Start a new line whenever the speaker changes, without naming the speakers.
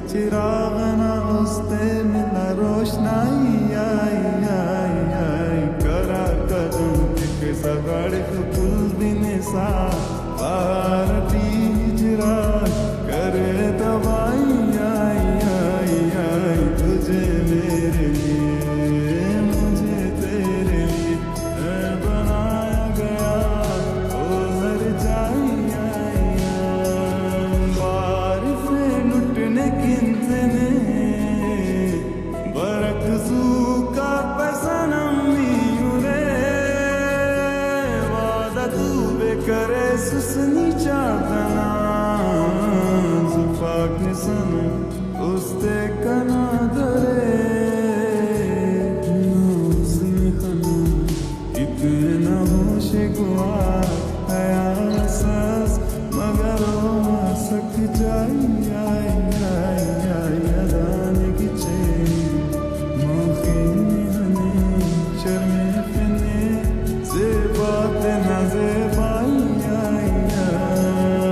चिरागना उस्ते मिला रोशनाई करा कदम के सगड़ कुल दिन सा भारती हिजरा करे दवाई तुझे मेरे लिए मुझे तेरे लिए बनाया गया ओ हर जाई बारिशें लुटने किंतने बरकजू का पैसनम रे वादा तू बेकरे सुसनी चाहना जुफाक निसन उस्ते कर